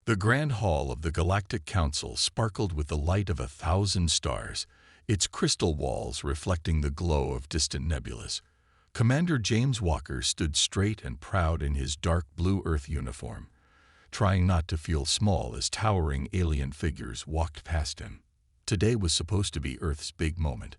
The Grand Hall of the Galactic Council sparkled with the light of 1,000 stars, its crystal walls reflecting the glow of distant nebulas. Commander James Walker stood straight and proud in his dark blue Earth uniform, trying not to feel small as towering alien figures walked past him. Today was supposed to be Earth's big moment,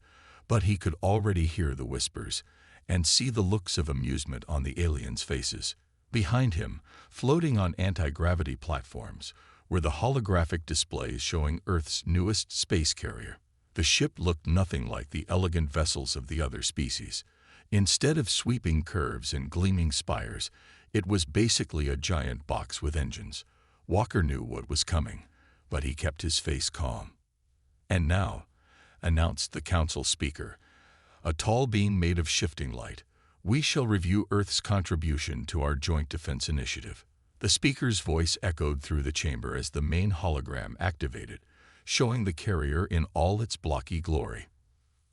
but he could already hear the whispers and see the looks of amusement on the aliens' faces. Behind him, floating on anti-gravity platforms, were the holographic displays showing Earth's newest space carrier. The ship looked nothing like the elegant vessels of the other species. Instead of sweeping curves and gleaming spires, it was basically a giant box with engines. Walker knew what was coming, but he kept his face calm. "And now," announced the council speaker, a tall being made of shifting light, "we shall review Earth's contribution to our joint defense initiative." The speaker's voice echoed through the chamber as the main hologram activated, showing the carrier in all its blocky glory.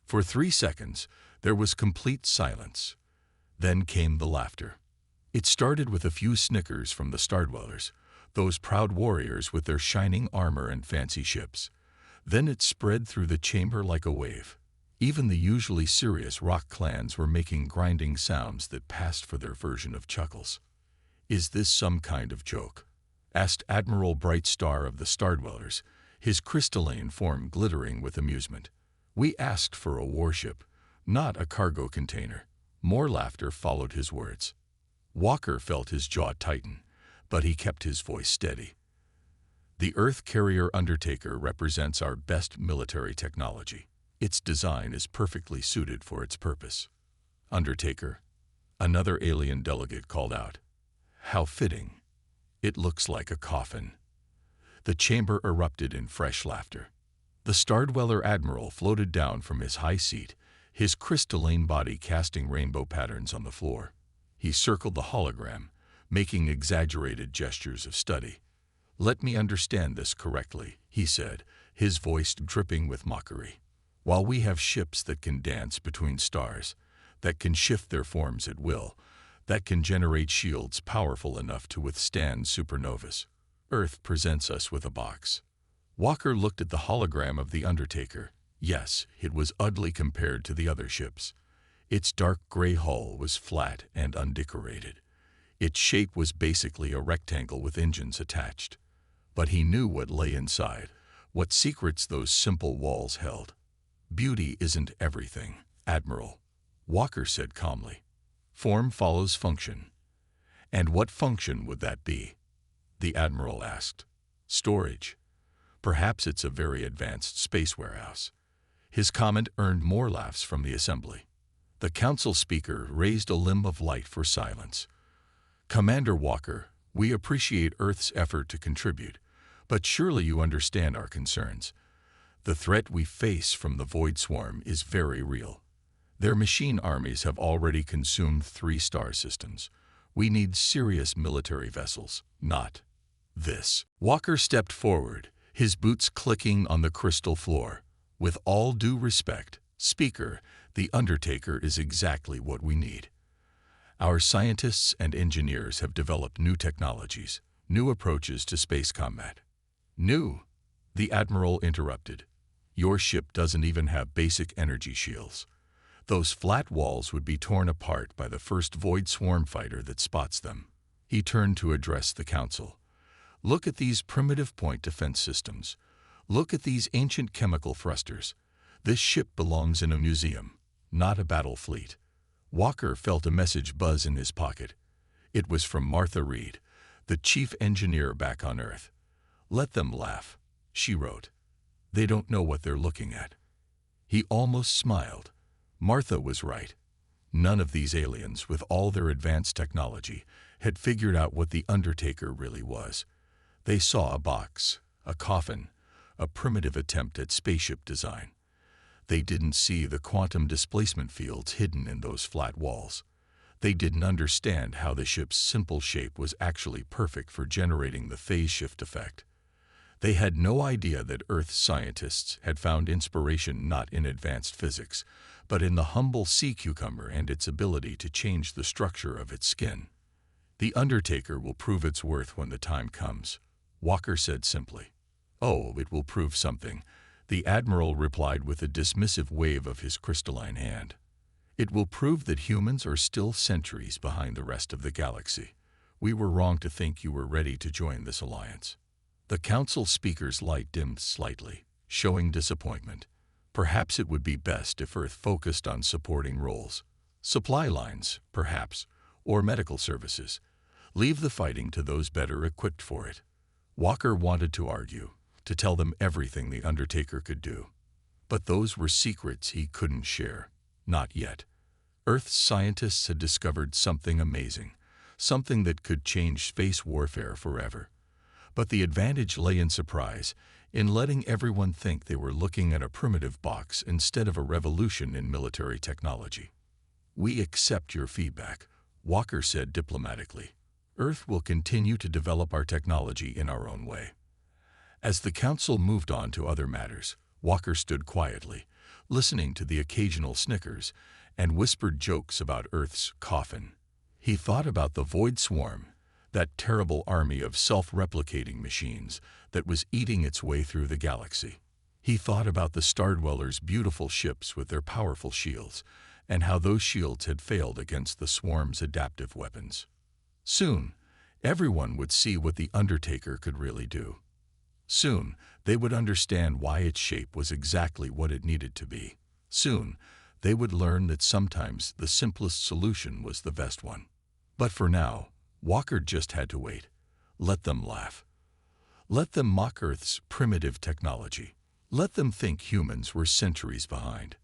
For 3 seconds, there was complete silence. Then came the laughter. It started with a few snickers from the Stardwellers, those proud warriors with their shining armor and fancy ships. Then it spread through the chamber like a wave. Even the usually serious rock clans were making grinding sounds that passed for their version of chuckles. "Is this some kind of joke?" asked Admiral Brightstar of the Stardwellers, his crystalline form glittering with amusement. "We asked for a warship, not a cargo container." More laughter followed his words. Walker felt his jaw tighten, but he kept his voice steady. "The Earth Carrier Undertaker represents our best military technology. Its design is perfectly suited for its purpose." "Undertaker?" another alien delegate called out. "How fitting. It looks like a coffin." The chamber erupted in fresh laughter. The Stardweller Admiral floated down from his high seat, his crystalline body casting rainbow patterns on the floor. He circled the hologram, making exaggerated gestures of study. "Let me understand this correctly," he said, his voice dripping with mockery. "While we have ships that can dance between stars, that can shift their forms at will, that can generate shields powerful enough to withstand supernovas, Earth presents us with a box." Walker looked at the hologram of the Undertaker. Yes, it was ugly compared to the other ships. Its dark gray hull was flat and undecorated. Its shape was basically a rectangle with engines attached. But he knew what lay inside, what secrets those simple walls held. "Beauty isn't everything, Admiral," Walker said calmly. "Form follows function." "And what function would that be?" the Admiral asked. "Storage. Perhaps it's a very advanced space warehouse." His comment earned more laughs from the assembly. The council speaker raised a limb of light for silence. "Commander Walker, we appreciate Earth's effort to contribute, but surely you understand our concerns. The threat we face from the Void Swarm is very real. Their machine armies have already consumed 3 star systems. We need serious military vessels, not this." Walker stepped forward, his boots clicking on the crystal floor. "With all due respect, Speaker, the Undertaker is exactly what we need. Our scientists and engineers have developed new technologies, new approaches to space combat." "New?" the Admiral interrupted. "Your ship doesn't even have basic energy shields. Those flat walls would be torn apart by the first Void Swarm fighter that spots them." He turned to address the council. "Look at these primitive point defense systems. Look at these ancient chemical thrusters. This ship belongs in a museum, not a battle fleet." Walker felt a message buzz in his pocket. It was from Martha Reed, the chief engineer back on Earth. "Let them laugh," she wrote. "They don't know what they're looking at." He almost smiled. Martha was right. None of these aliens, with all their advanced technology, had figured out what the Undertaker really was. They saw a box, a coffin, a primitive attempt at spaceship design. They didn't see the quantum displacement fields hidden in those flat walls. They didn't understand how the ship's simple shape was actually perfect for generating the phase shift effect. They had no idea that Earth scientists had found inspiration not in advanced physics, but in the humble sea cucumber and its ability to change the structure of its skin. "The Undertaker will prove its worth when the time comes," Walker said simply. "Oh, it will prove something," the Admiral replied with a dismissive wave of his crystalline hand. "It will prove that humans are still centuries behind the rest of the galaxy. We were wrong to think you were ready to join this alliance." The Council speaker's light dimmed slightly, showing disappointment. Perhaps it would be best if Earth focused on supporting roles. Supply lines, perhaps, or medical services. Leave the fighting to those better equipped for it. Walker wanted to argue, to tell them everything the Undertaker could do. But those were secrets he couldn't share. Not yet. Earth's scientists had discovered something amazing, something that could change space warfare forever. But the advantage lay in surprise, in letting everyone think they were looking at a primitive box instead of a revolution in military technology. "We accept your feedback," Walker said diplomatically. "Earth will continue to develop our technology in our own way." As the Council moved on to other matters, Walker stood quietly, listening to the occasional snickers and whispered jokes about Earth's Coffin. He thought about the Void Swarm, that terrible army of self-replicating machines that was eating its way through the galaxy. He thought about the Stardwellers' beautiful ships with their powerful shields, and how those shields had failed against the Swarm's adaptive weapons. Soon, everyone would see what the Undertaker could really do. Soon, they would understand why its shape was exactly what it needed to be. Soon, they would learn that sometimes the simplest solution was the best one. But for now, Walker just had to wait. Let them laugh. Let them mock Earth's primitive technology. Let them think humans were centuries behind.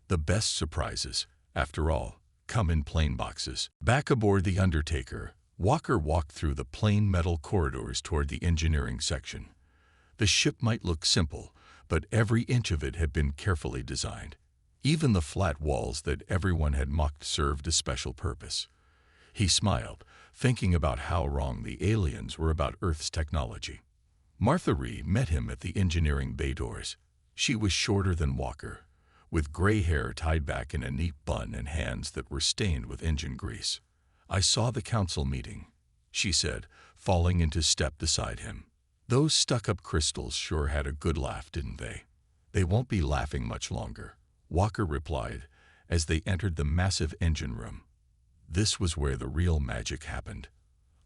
The best surprises, after all, come in plain boxes. Back aboard the Undertaker, Walker walked through the plain metal corridors toward the engineering section. The ship might look simple, but every inch of it had been carefully designed. Even the flat walls that everyone had mocked served a special purpose. He smiled, thinking about how wrong the aliens were about Earth's technology. Martha Ree met him at the engineering bay doors. She was shorter than Walker, with gray hair tied back in a neat bun and hands that were stained with engine grease. "I saw the Council meeting," she said, falling into step beside him. "Those stuck-up crystals sure had a good laugh, didn't they?" "They won't be laughing much longer," Walker replied, as they entered the massive engine room. This was where the real magic happened.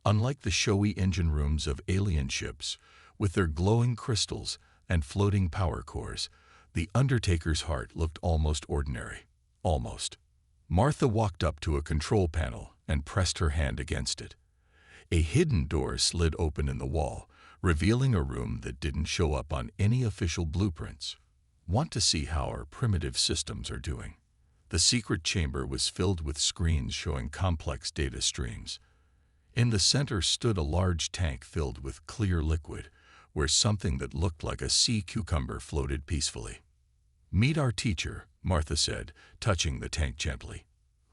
Unlike the showy engine rooms of alien ships, with their glowing crystals and floating power cores, the Undertaker's heart looked almost ordinary. Almost. Martha walked up to a control panel and pressed her hand against it. A hidden door slid open in the wall, revealing a room that didn't show up on any official blueprints. "Want to see how our primitive systems are doing?" The secret chamber was filled with screens showing complex data streams. In the center stood a large tank filled with clear liquid, where something that looked like a sea cucumber floated peacefully. "Meet our teacher," Martha said, touching the tank gently.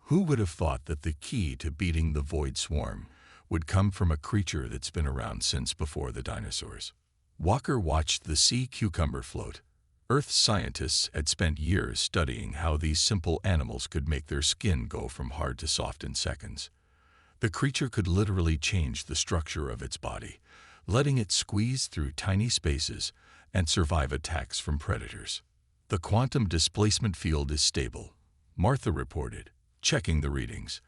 Who would have thought that the key to beating the Void Swarm would come from a creature that's been around since before the dinosaurs? Walker watched the sea cucumber float. Earth scientists had spent years studying how these simple animals could make their skin go from hard to soft in seconds. The creature could literally change the structure of its body, letting it squeeze through tiny spaces and survive attacks from predators. "The quantum displacement field is stable," Martha reported, checking the readings.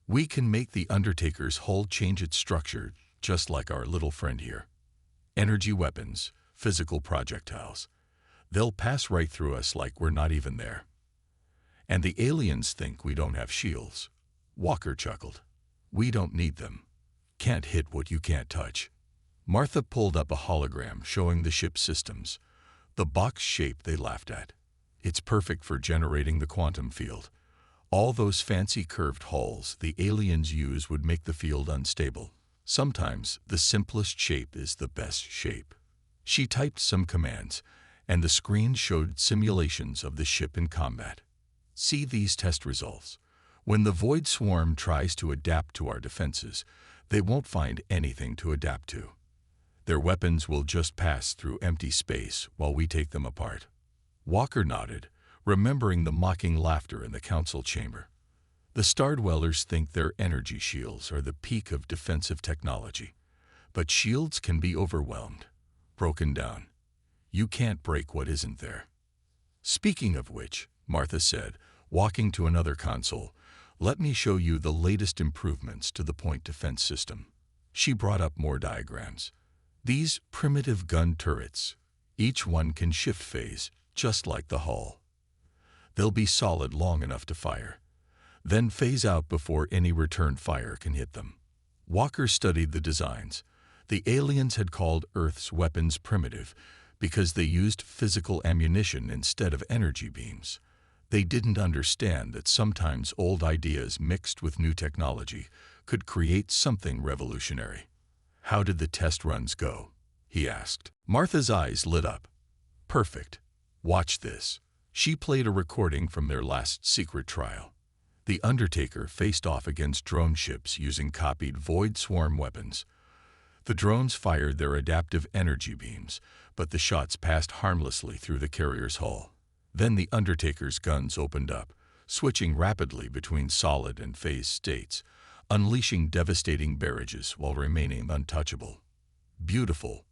"We can make the Undertaker's hull change its structure, just like our little friend here. Energy weapons, physical projectiles. They'll pass right through us like we're not even there. And the aliens think we don't have shields." Walker chuckled. "We don't need them. Can't hit what you can't touch." Martha pulled up a hologram showing the ship's systems, the box shape they laughed at. "It's perfect for generating the quantum field. All those fancy curved hulls the aliens use would make the field unstable. Sometimes the simplest shape is the best shape." She typed some commands, and the screen showed simulations of the ship in combat. "See these test results. When the Void Swarm tries to adapt to our defenses, they won't find anything to adapt to. Their weapons will just pass through empty space while we take them apart." Walker nodded, remembering the mocking laughter in the council chamber. The Stardwellers think their energy shields are the peak of defensive technology. But shields can be overwhelmed, broken down. You can't break what isn't there. Speaking of which, Martha said, walking to another console, let me show you the latest improvements to the point defense system. She brought up more diagrams. These primitive gun turrets, each one can shift phase, just like the hull. They'll be solid long enough to fire, then phase out before any return fire can hit them. Walker studied the designs. The aliens had called Earth's weapons primitive because they used physical ammunition instead of energy beams. They didn't understand that sometimes old ideas mixed with new technology could create something revolutionary. How did the test runs go? He asked. Martha's eyes lit up. Perfect. Watch this. She played a recording from their last secret trial. The Undertaker faced off against drone ships using copied Void Swarm weapons. The drones fired their adaptive energy beams, but the shots passed harmlessly through the carrier's hull. Then the Undertaker's guns opened up, switching rapidly between solid and phase states, unleashing devastating barrages while remaining untouchable. Beautiful,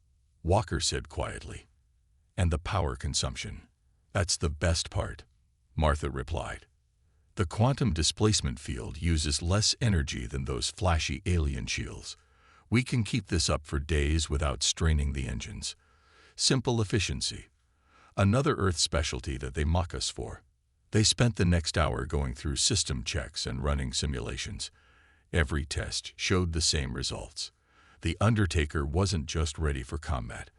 Walker said quietly. And the power consumption. That's the best part, Martha replied. The quantum displacement field uses less energy than those flashy alien shields. We can keep this up for days without straining the engines. Simple efficiency. Another Earth specialty that they mock us for. They spent the next hour going through system checks and running simulations. Every test showed the same results. The Undertaker wasn't just ready for combat.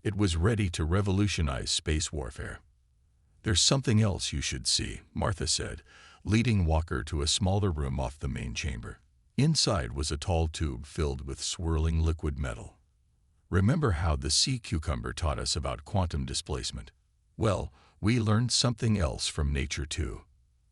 It was ready to revolutionize space warfare. There's something else you should see, Martha said, leading Walker to a smaller room off the main chamber. Inside was a tall tube filled with swirling liquid metal. Remember how the sea cucumber taught us about quantum displacement? Well, we learned something else from nature too.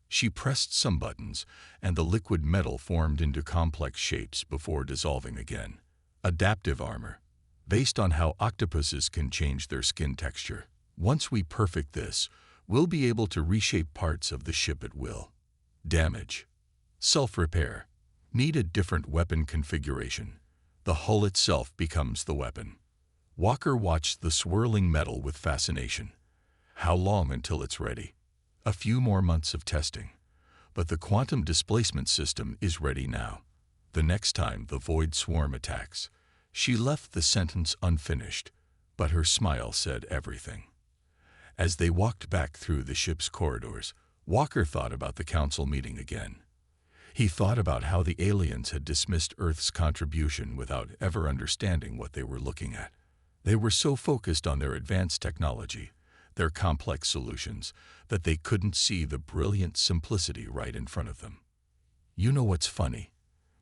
She pressed some buttons, and the liquid metal formed into complex shapes before dissolving again. Adaptive armor, based on how octopuses can change their skin texture. Once we perfect this, we'll be able to reshape parts of the ship at will. Damage. Self-repair. Need a different weapon configuration. The hull itself becomes the weapon. Walker watched the swirling metal with fascination. How long until it's ready? A few more months of testing. But the quantum displacement system is ready now. The next time the Void Swarm attacks. She left the sentence unfinished, but her smile said everything. As they walked back through the ship's corridors, Walker thought about the council meeting again. He thought about how the aliens had dismissed Earth's contribution without ever understanding what they were looking at. They were so focused on their advanced technology, their complex solutions, that they couldn't see the brilliant simplicity right in front of them. You know what's funny?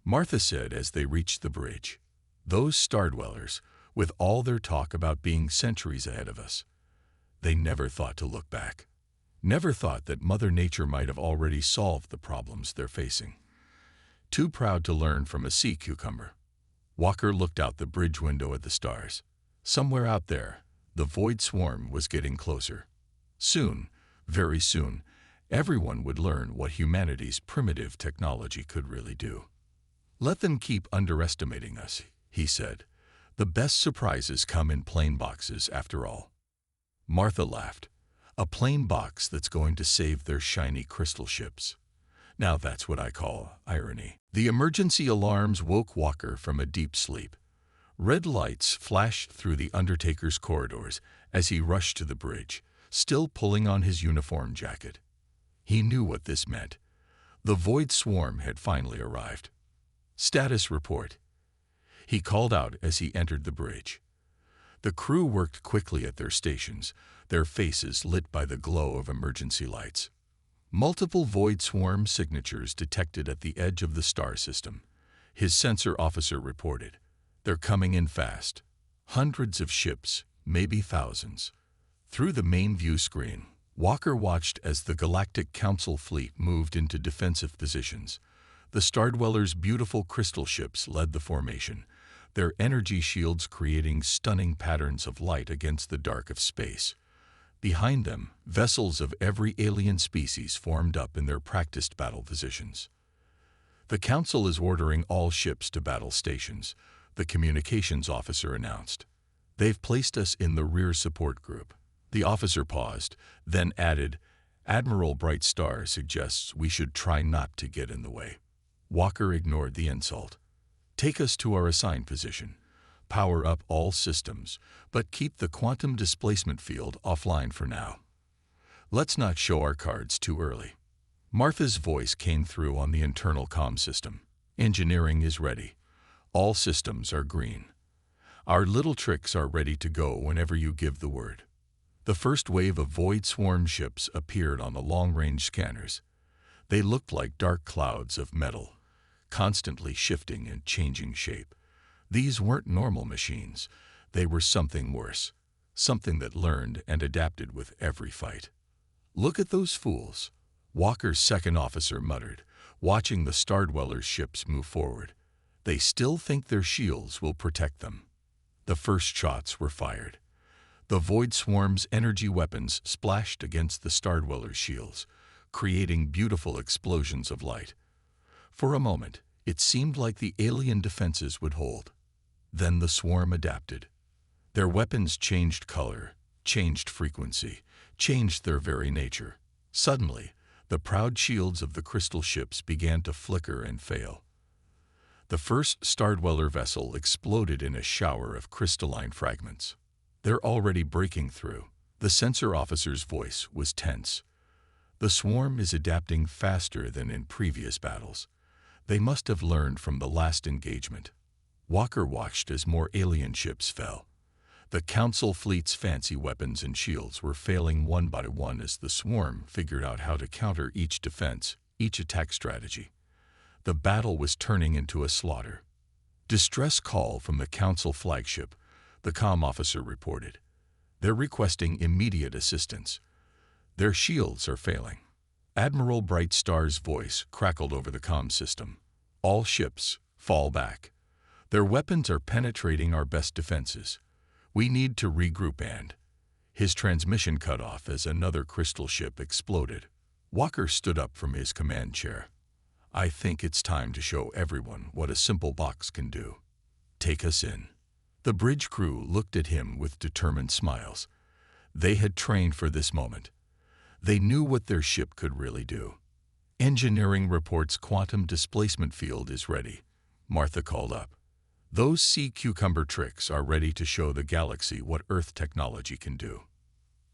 Martha said as they reached the bridge. Those Stardwellers, with all their talk about being centuries ahead of us, they never thought to look back. Never thought that Mother Nature might have already solved the problems they're facing. Too proud to learn from a sea cucumber. Walker looked out the bridge window at the stars. Somewhere out there, the Void Swarm was getting closer. Soon, very soon, everyone would learn what humanity's primitive technology could really do. Let them keep underestimating us, he said. The best surprises come in plain boxes, after all. Martha laughed. A plain box that's going to save their shiny crystal ships. Now that's what I call irony. The emergency alarms woke Walker from a deep sleep. Red lights flashed through the Undertaker's corridors as he rushed to the bridge, still pulling on his uniform jacket. He knew what this meant. The Void Swarm had finally arrived. Status report. He called out as he entered the bridge. The crew worked quickly at their stations, their faces lit by the glow of emergency lights. Multiple Void Swarm signatures detected at the edge of the star system. His sensor officer reported. They're coming in fast. Hundreds of ships, maybe thousands. Through the main view screen, Walker watched as the Galactic Council fleet moved into defensive positions. The Stardwellers' beautiful crystal ships led the formation, their energy shields creating stunning patterns of light against the dark of space. Behind them, vessels of every alien species formed up in their practiced battle positions. The Council is ordering all ships to battle stations. the communications officer announced. "They've placed us in the rear support group." The officer paused, then added, "Admiral Brightstar suggests we should try not to get in the way." Walker ignored the insult. "Take us to our assigned position. Power up all systems, but keep the quantum displacement field offline for now. Let's not show our cards too early." Martha's voice came through on the internal comm system. "Engineering is ready. All systems are green. Our little tricks are ready to go whenever you give the word." The first wave of Void Swarm ships appeared on the long-range scanners. They looked like dark clouds of metal, constantly shifting and changing shape. These weren't normal machines. They were something worse, something that learned and adapted with every fight. "Look at those fools," Walker's second officer muttered, watching the Stardwellers' ships move forward. "They still think their shields will protect them." The first shots were fired. The Void Swarm's energy weapons splashed against the Stardwellers' shields, creating beautiful explosions of light. For a moment, it seemed like the alien defenses would hold. Then the swarm adapted. Their weapons changed color, changed frequency, changed their very nature. Suddenly, the proud shields of the crystal ships began to flicker and fail. The first Stardweller vessel exploded in a shower of crystalline fragments. "They're already breaking through." The sensor officer's voice was tense. "The swarm is adapting faster than in previous battles. They must have learned from the last engagement." Walker watched as more alien ships fell. The Council fleet's fancy weapons and shields were failing one by one as the swarm figured out how to counter each defense, each attack strategy. The battle was turning into a slaughter. "Distress call from the Council flagship," the comm officer reported. "They're requesting immediate assistance. Their shields are failing." Admiral Brightstar's voice crackled over the comm system. "All ships, fall back. Their weapons are penetrating our best defenses. We need to regroup." And his transmission cut off as another crystal ship exploded. Walker stood up from his command chair. "I think it's time to show everyone what a simple box can do. Take us in." The bridge crew looked at him with determined smiles. They had trained for this moment. They knew what their ship could really do. "Engineering reports quantum displacement field is ready," Martha called up. "Those sea cucumber tricks are ready to show the galaxy what Earth technology can do."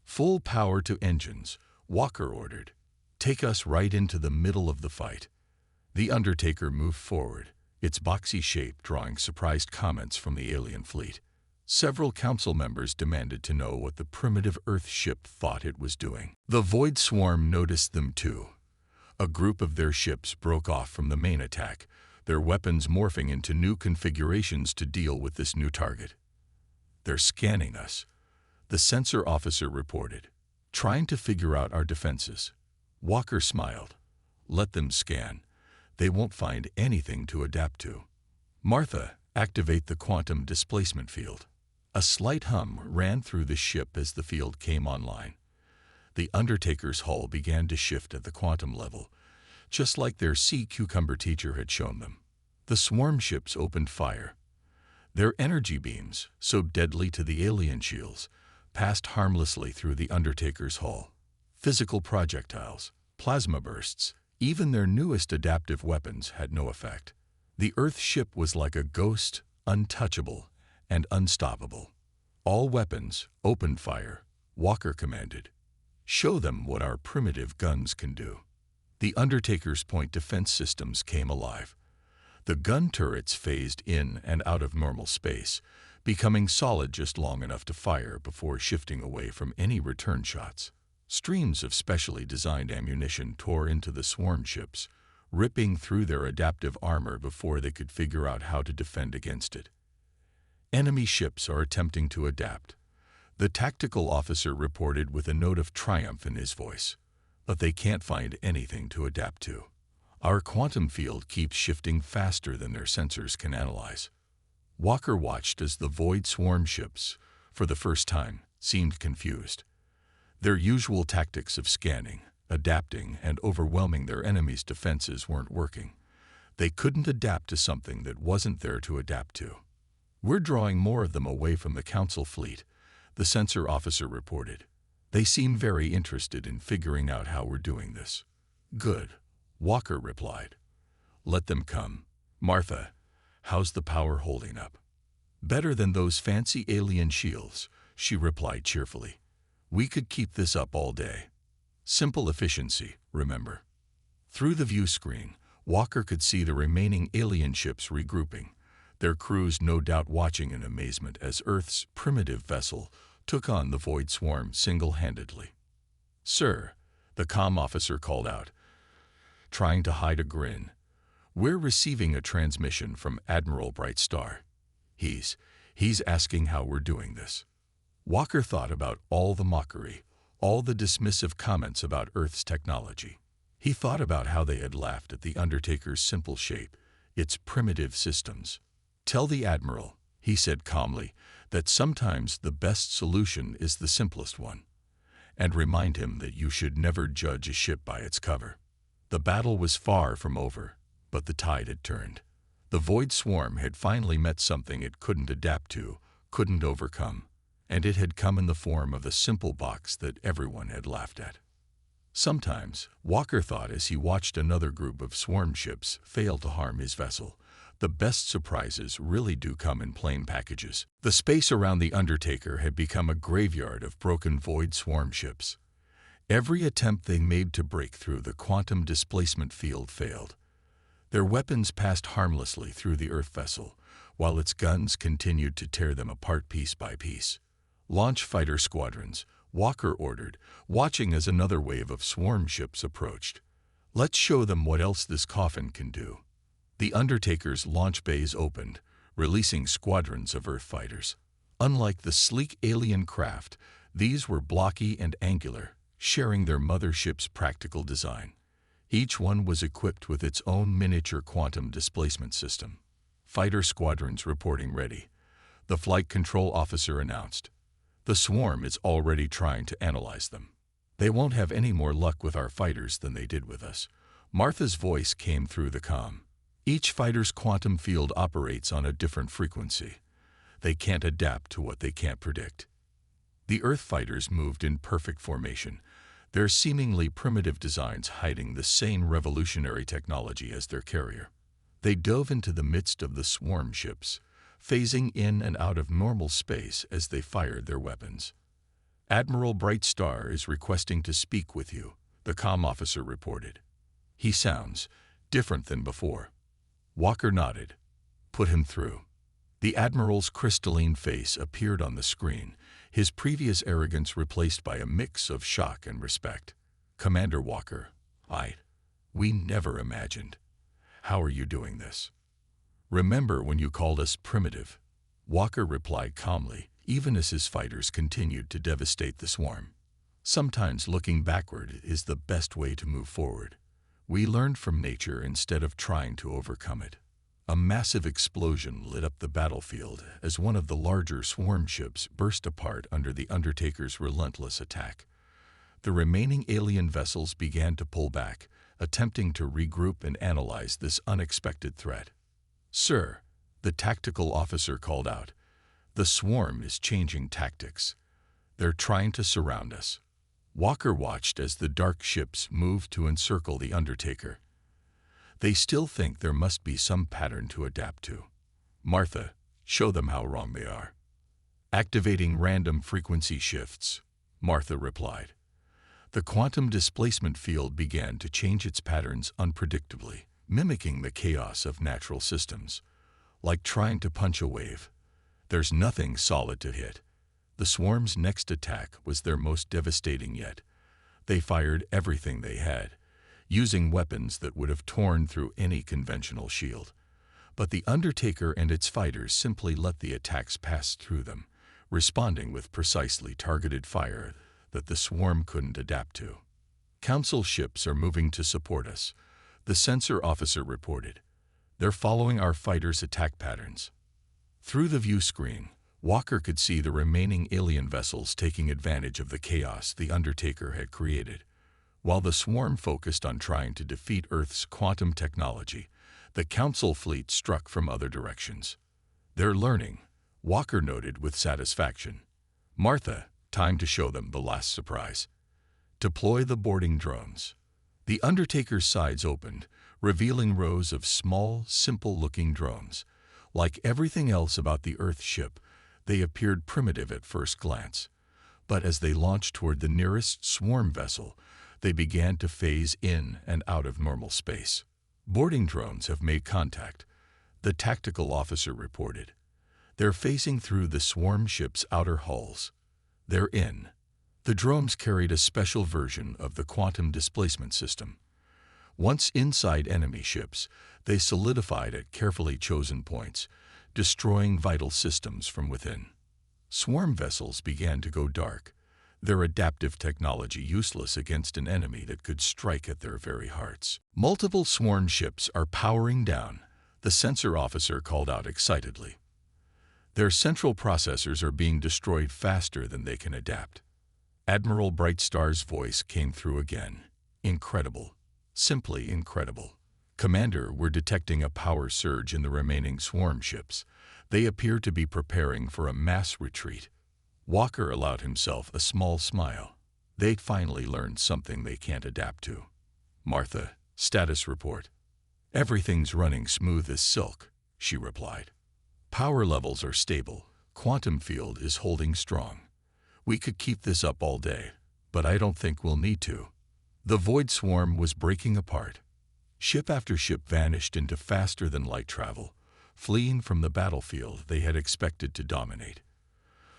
"Full power to engines," Walker ordered. "Take us right into the middle of the fight." The Undertaker moved forward, its boxy shape drawing surprised comments from the alien fleet. Several council members demanded to know what the primitive Earth ship thought it was doing. The Void Swarm noticed them too. A group of their ships broke off from the main attack, their weapons morphing into new configurations to deal with this new target. "They're scanning us," the sensor officer reported, "trying to figure out our defenses." Walker smiled. "Let them scan. They won't find anything to adapt to." "Martha, activate the quantum displacement field." A slight hum ran through the ship as the field came online. The Undertaker's hull began to shift at the quantum level, just like their sea cucumber teacher had shown them. The swarm ships opened fire. Their energy beams, so deadly to the alien shields, passed harmlessly through the Undertaker's hull. Physical projectiles, plasma bursts, even their newest adaptive weapons had no effect. The Earth ship was like a ghost, untouchable and unstoppable. "All weapons, open fire," Walker commanded. "Show them what our primitive guns can do." The Undertaker's point defense systems came alive. The gun turrets phased in and out of normal space, becoming solid just long enough to fire before shifting away from any return shots. Streams of specially designed ammunition tore into the swarm ships, ripping through their adaptive armor before they could figure out how to defend against it. "Enemy ships are attempting to adapt," the tactical officer reported with a note of triumph in his voice. "But they can't find anything to adapt to. Our quantum field keeps shifting faster than their sensors can analyze." Walker watched as the Void Swarm ships, for the first time, seemed confused. Their usual tactics of scanning, adapting, and overwhelming their enemy's defenses weren't working. They couldn't adapt to something that wasn't there to adapt to. "We're drawing more of them away from the Council fleet," the sensor officer reported. "They seem very interested in figuring out how we're doing this." "Good," Walker replied. "Let them come." "Martha, how's the power holding up?" "Better than those fancy alien shields," she replied cheerfully. "We could keep this up all day." Simple efficiency, remember. Through the view screen, Walker could see the remaining alien ships regrouping, their crews no doubt watching in amazement as Earth's primitive vessel took on the Void Swarm single-handedly. "Sir," the comm officer called out, trying to hide a grin, "we're receiving a transmission from Admiral Brightstar. He's asking how we're doing this." Walker thought about all the mockery, all the dismissive comments about Earth's technology. He thought about how they had laughed at the Undertaker's simple shape, its primitive systems. "Tell the Admiral," he said calmly, "that sometimes the best solution is the simplest one. And remind him that you should never judge a ship by its cover." The battle was far from over, but the tide had turned. The Void Swarm had finally met something it couldn't adapt to, couldn't overcome, and it had come in the form of a simple box that everyone had laughed at. Sometimes, Walker thought as he watched another group of swarm ships fail to harm his vessel, the best surprises really do come in plain packages. The space around the Undertaker had become a graveyard of broken Void Swarm ships. Every attempt they made to break through the quantum displacement field failed. Their weapons passed harmlessly through the Earth vessel, while its guns continued to tear them apart piece by piece. "Launch fighter squadrons," Walker ordered, watching as another wave of swarm ships approached. "Let's show them what else this Coffin can do." The Undertaker's launch bays opened, releasing squadrons of Earth fighters. Unlike the sleek alien craft, these were blocky and angular, sharing their mothership's practical design. Each one was equipped with its own miniature quantum displacement system. "Fighter squadrons reporting ready," the flight control officer announced. "The swarm is already trying to analyze them. They won't have any more luck with our fighters than they did with us." Martha's voice came through the comm. "Each fighter's quantum field operates on a different frequency. They can't adapt to what they can't predict." The Earth fighters moved in perfect formation, their seemingly primitive designs hiding the same revolutionary technology as their carrier. They dove into the midst of the swarm ships, phasing in and out of normal space as they fired their weapons. "Admiral Brightstar is requesting to speak with you," the comm officer reported. "He sounds different than before." Walker nodded. "Put him through." The Admiral's crystalline face appeared on the screen, his previous arrogance replaced by a mix of shock and respect. "Commander Walker, we never imagined. How are you doing this?" "Remember when you called us primitive?" Walker replied calmly, even as his fighters continued to devastate the swarm. "Sometimes looking backward is the best way to move forward. We learned from nature instead of trying to overcome it." A massive explosion lit up the battlefield as one of the larger swarm ships burst apart under the Undertaker's relentless attack. The remaining alien vessels began to pull back, attempting to regroup and analyze this unexpected threat. "Sir," the tactical officer called out, "the swarm is changing tactics. They're trying to surround us." Walker watched as the dark ships moved to encircle the Undertaker. "They still think there must be some pattern to adapt to. Martha, show them how wrong they are." "Activating random frequency shifts," Martha replied. The quantum displacement field began to change its patterns unpredictably, mimicking the chaos of natural systems. Like trying to punch a wave. There's nothing solid to hit. The swarm's next attack was their most devastating yet. They fired everything they had, using weapons that would have torn through any conventional shield. But the Undertaker and its fighters simply let the attacks pass through them, responding with precisely targeted fire that the swarm couldn't adapt to. "Council ships are moving to support us," the sensor officer reported. "They're following our fighters' attack patterns." Through the view screen, Walker could see the remaining alien vessels taking advantage of the chaos the Undertaker had created. While the swarm focused on trying to defeat Earth's quantum technology, the Council fleet struck from other directions. "They're learning," Walker noted with satisfaction. Martha, time to show them the last surprise. Deploy the boarding drones. The Undertaker's sides opened, revealing rows of small, simple-looking drones. Like everything else about the Earth ship, they appeared primitive at first glance. But as they launched toward the nearest swarm vessel, they began to phase in and out of normal space. Boarding drones have made contact, the tactical officer reported. They're phasing through the swarm ship's outer hulls. They're in. The drones carried a special version of the quantum displacement system. Once inside enemy ships, they solidified at carefully chosen points, destroying vital systems from within. Swarm vessels began to go dark, their adaptive technology useless against an enemy that could strike at their very hearts. Multiple swarm ships are powering down, the sensor officer called out excitedly. Their central processors are being destroyed faster than they can adapt. Admiral Brightstar's voice came through again. Incredible. Simply incredible. Commander, we're detecting a power surge in the remaining swarm ships. They appear to be preparing for a mass retreat. Walker allowed himself a small smile. They'd finally learned something they can't adapt to. Martha, status report. Everything's running smooth as silk, she replied. Power levels are stable. Quantum field is holding strong. We could keep this up all day, but I don't think we'll need to. The void swarm was breaking apart. Ship after ship vanished into faster-than-light travel, fleeing from the battlefield they had expected to dominate.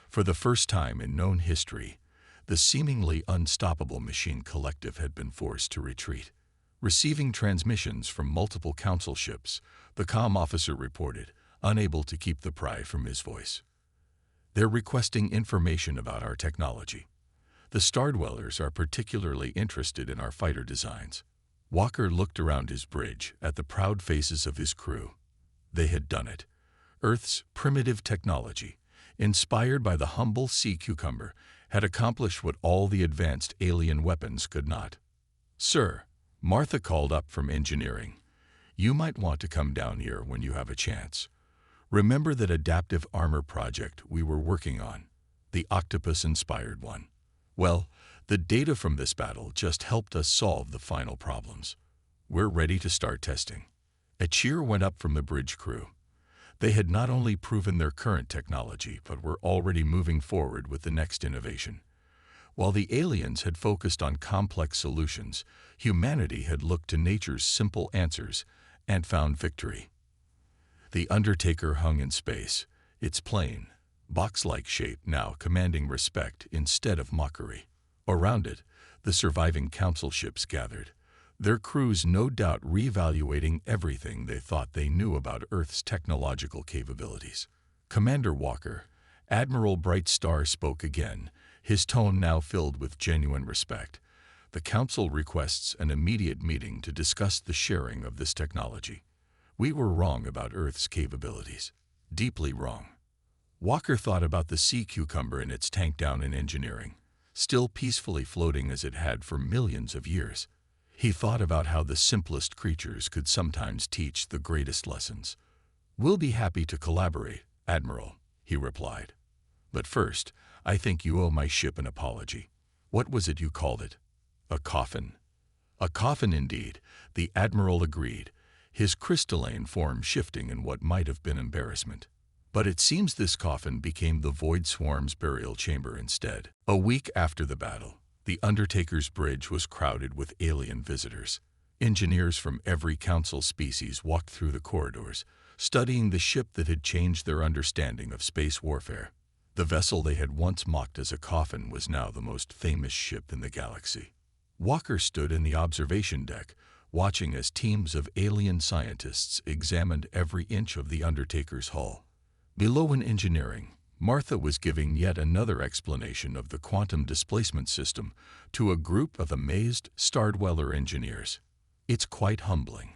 For the first time in known history, the seemingly unstoppable machine collective had been forced to retreat. Receiving transmissions from multiple council ships, the comm officer reported, unable to keep the pride from his voice. They're requesting information about our technology. The Star Dwellers are particularly interested in our fighter designs. Walker looked around his bridge at the proud faces of his crew. They had done it. Earth's primitive technology, inspired by the humble sea cucumber, had accomplished what all the advanced alien weapons could not. Sir, Martha called up from engineering. You might want to come down here when you have a chance. Remember that adaptive armor project we were working on, the octopus-inspired one? Well, the data from this battle just helped us solve the final problems. We're ready to start testing. A cheer went up from the bridge crew. They had not only proven their current technology, but were already moving forward with the next innovation. While the aliens had focused on complex solutions, humanity had looked to nature's simple answers and found victory. The Undertaker hung in space, its plain, box-like shape now commanding respect instead of mockery. Around it, the surviving council ships gathered, their crews no doubt reevaluating everything they thought they knew about Earth's technological capabilities. Commander Walker, Admiral Brightstar spoke again, his tone now filled with genuine respect. The council requests an immediate meeting to discuss the sharing of this technology. We were wrong about Earth's capabilities. Deeply wrong. Walker thought about the sea cucumber in its tank down in engineering, still peacefully floating as it had for millions of years. He thought about how the simplest creatures could sometimes teach the greatest lessons. We'll be happy to collaborate, Admiral, he replied. But first, I think you owe my ship an apology. What was it you called it? A coffin. A coffin indeed, the Admiral agreed, his crystalline form shifting in what might have been embarrassment. But it seems this coffin became the Void Swarm's burial chamber instead. A week after the battle, the Undertaker's bridge was crowded with alien visitors. Engineers from every council species walked through the corridors, studying the ship that had changed their understanding of space warfare. The vessel they had once mocked as a coffin was now the most famous ship in the galaxy. Walker stood in the observation deck, watching as teams of alien scientists examined every inch of the Undertaker's hull. Below in engineering, Martha was giving yet another explanation of the quantum displacement system to a group of amazed Star Dweller engineers. It's quite humbling,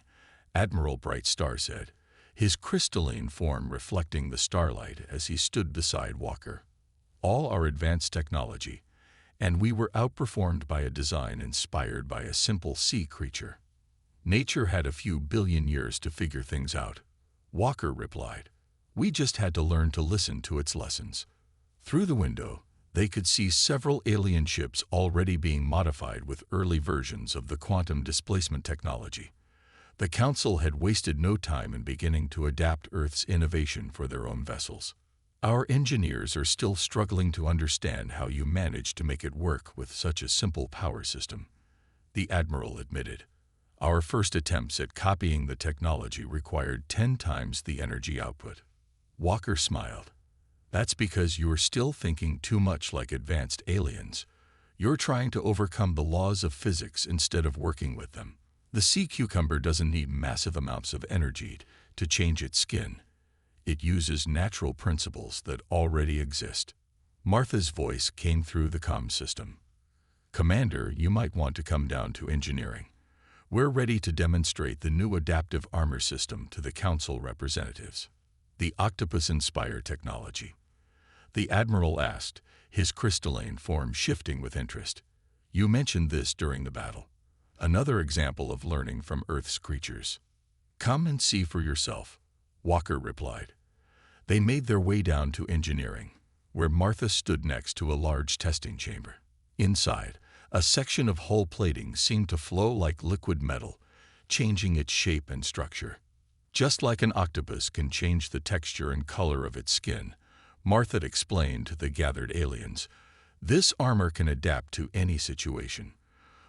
Admiral Brightstar said, his crystalline form reflecting the starlight as he stood beside Walker. All our advanced technology, and we were outperformed by a design inspired by a simple sea creature. Nature had a few billion years to figure things out, Walker replied. We just had to learn to listen to its lessons. Through the window, they could see several alien ships already being modified with early versions of the quantum displacement technology. The Council had wasted no time in beginning to adapt Earth's innovation for their own vessels. Our engineers are still struggling to understand how you managed to make it work with such a simple power system, the Admiral admitted. Our first attempts at copying the technology required 10 times the energy output. Walker smiled. That's because you're still thinking too much like advanced aliens. You're trying to overcome the laws of physics instead of working with them. The sea cucumber doesn't need massive amounts of energy to change its skin. It uses natural principles that already exist. Martha's voice came through the comm system. Commander, you might want to come down to engineering. We're ready to demonstrate the new adaptive armor system to the Council representatives. The octopus-inspired technology. The Admiral asked, his crystalline form shifting with interest. You mentioned this during the battle. Another example of learning from Earth's creatures. Come and see for yourself, Walker replied. They made their way down to engineering, where Martha stood next to a large testing chamber. Inside, a section of hull plating seemed to flow like liquid metal, changing its shape and structure. Just like an octopus can change the texture and color of its skin, Martha explained to the gathered aliens, this armor can adapt to any situation.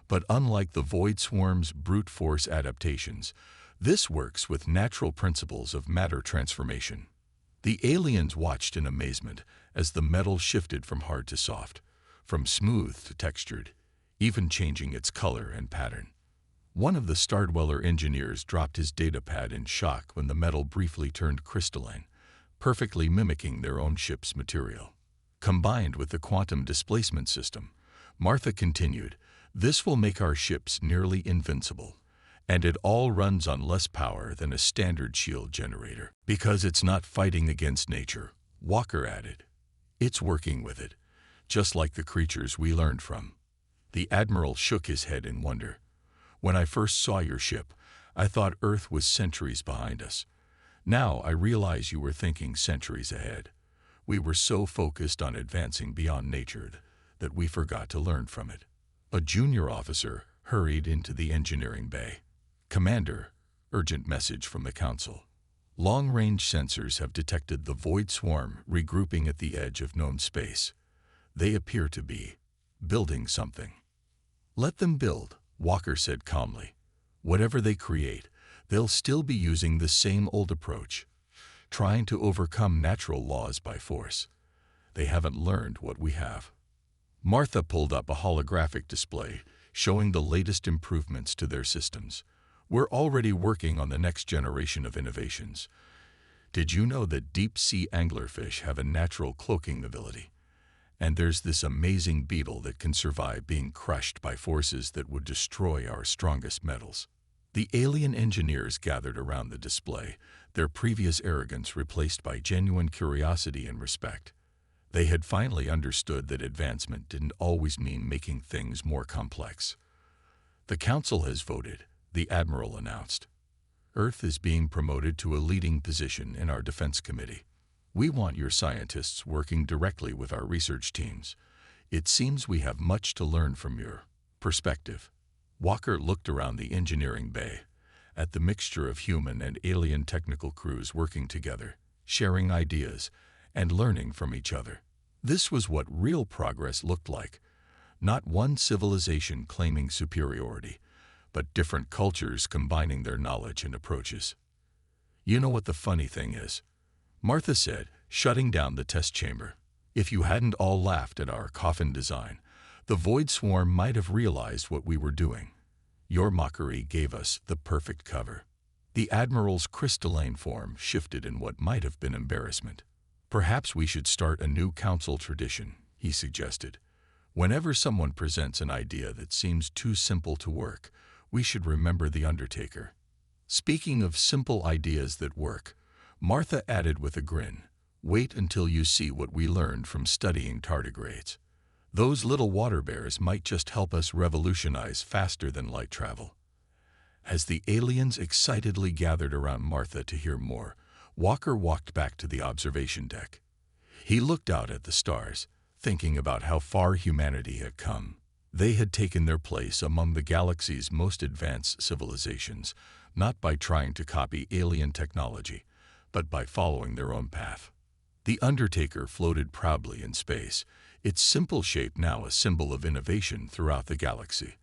But unlike the Void Swarm's brute force adaptations, this works with natural principles of matter transformation. The aliens watched in amazement as the metal shifted from hard to soft, from smooth to textured, even changing its color and pattern. One of the Stardweller engineers dropped his datapad in shock when the metal briefly turned crystalline, perfectly mimicking their own ship's material. Combined with the quantum displacement system, Martha continued, this will make our ships nearly invincible, and it all runs on less power than a standard shield generator. Because it's not fighting against nature, Walker added. It's working with it, just like the creatures we learned from. The Admiral shook his head in wonder. When I first saw your ship, I thought Earth was centuries behind us. Now I realize you were thinking centuries ahead. We were so focused on advancing beyond nature that we forgot to learn from it. A junior officer hurried into the engineering bay. Commander, urgent message from the Council. Long-range sensors have detected the Void Swarm regrouping at the edge of known space. They appear to be building something. Let them build, Walker said calmly. Whatever they create, they'll still be using the same old approach, trying to overcome natural laws by force. They haven't learned what we have. Martha pulled up a holographic display showing the latest improvements to their systems. We're already working on the next generation of innovations. Did you know that deep-sea anglerfish have a natural cloaking ability? And there's this amazing beetle that can survive being crushed by forces that would destroy our strongest metals. The alien engineers gathered around the display, their previous arrogance replaced by genuine curiosity and respect. They had finally understood that advancement didn't always mean making things more complex. The Council has voted, the Admiral announced. Earth is being promoted to a leading position in our Defense Committee. We want your scientists working directly with our research teams. It seems we have much to learn from your perspective. Walker looked around the engineering bay, at the mixture of human and alien technical crews working together, sharing ideas, and learning from each other. This was what real progress looked like. Not one civilization claiming superiority, but different cultures combining their knowledge and approaches. You know what the funny thing is? Martha said, shutting down the test chamber. If you hadn't all laughed at our coffin design, the Void Swarm might have realized what we were doing. Your mockery gave us the perfect cover. The Admiral's crystalline form shifted in what might have been embarrassment. Perhaps we should start a new council tradition, he suggested. Whenever someone presents an idea that seems too simple to work, we should remember the Undertaker. Speaking of simple ideas that work, Martha added with a grin, wait until you see what we learned from studying tardigrades. Those little water bears might just help us revolutionize faster than light travel. As the aliens excitedly gathered around Martha to hear more, Walker walked back to the observation deck. He looked out at the stars, thinking about how far humanity had come. They had taken their place among the galaxy's most advanced civilizations, not by trying to copy alien technology, but by following their own path. The Undertaker floated proudly in space, its simple shape now a symbol of innovation throughout the galaxy.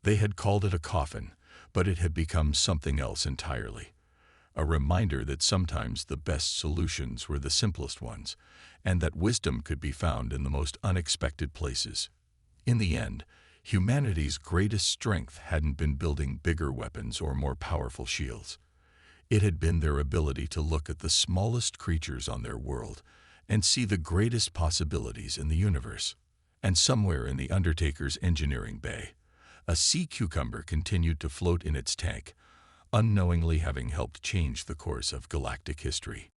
They had called it a coffin, but it had become something else entirely. A reminder that sometimes the best solutions were the simplest ones, and that wisdom could be found in the most unexpected places. In the end, humanity's greatest strength hadn't been building bigger weapons or more powerful shields. It had been their ability to look at the smallest creatures on their world and see the greatest possibilities in the universe. And somewhere in the Undertaker's engineering bay, a sea cucumber continued to float in its tank, unknowingly having helped change the course of galactic history.